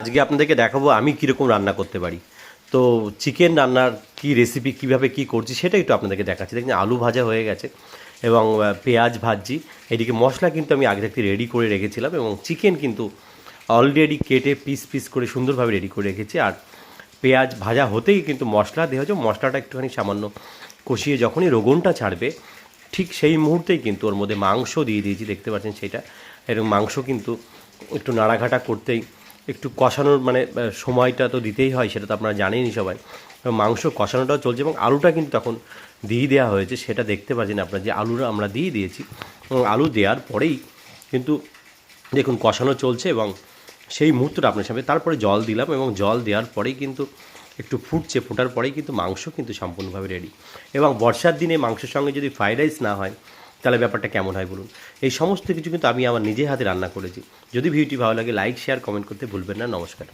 আজকে আপনাদেরকে দেখাবো আমি কীরকম রান্না করতে পারি। তো চিকেন রান্নার কি রেসিপি কীভাবে কী করছি সেটাই একটু আপনাদেরকে দেখাচ্ছি। দেখুন আলু ভাজা হয়ে গেছে এবং পেঁয়াজ ভাজছি। এদিকে মশলা কিন্তু আমি আগে থেকে রেডি করে রেখেছিলাম এবং চিকেন কিন্তু অলরেডি কেটে পিস পিস করে সুন্দরভাবে রেডি করে রেখেছি। আর পেঁয়াজ ভাজা হতেই কিন্তু মশলা দেওয়া হচ্ছে, মশলাটা একটুখানি সামান্য কষিয়ে যখনই রোগনটা ছাড়বে ঠিক সেই মুহূর্তেই কিন্তু ওর মধ্যে মাংস দিয়ে দিয়েছি, দেখতে পাচ্ছেন সেইটা। এরকম মাংস কিন্তু একটু নাড়াঘাটা করতেই একটু কষানোর মানে সময়টা তো দিতেই হয়, সেটা তো আপনারা জানেনই সবাই। মাংস কষানোটাও চলছে এবং আলুটা কিন্তু তখন দিয়ে দেওয়া হয়েছে, সেটা দেখতে পাচ্ছেন আপনারা যে আলুটা আমরা দিয়ে দিয়েছি। এবং আলু দেওয়ার পরেই কিন্তু দেখুন কষানো চলছে এবং সেই মুহূর্তটা আপনার সামনে। তারপরে জল দিলাম এবং জল দেওয়ার পরেই কিন্তু একটু ফুটছে, ফোটার পরেই কিন্তু মাংস কিন্তু সম্পূর্ণভাবে রেডি। এবং বর্ষার দিনে মাংসের সঙ্গে যদি ফ্রাইড রাইস না হয় তাহলে ব্যাপারটা কেমন হয় বলুন। এই সমস্ত কিছু কিন্তু আমি আমার নিজের হাতে রান্না করেছি। যদি ভিডিওটি ভালো লাগে লাইক শেয়ার কমেন্ট করতে ভুলবেন না। নমস্কার।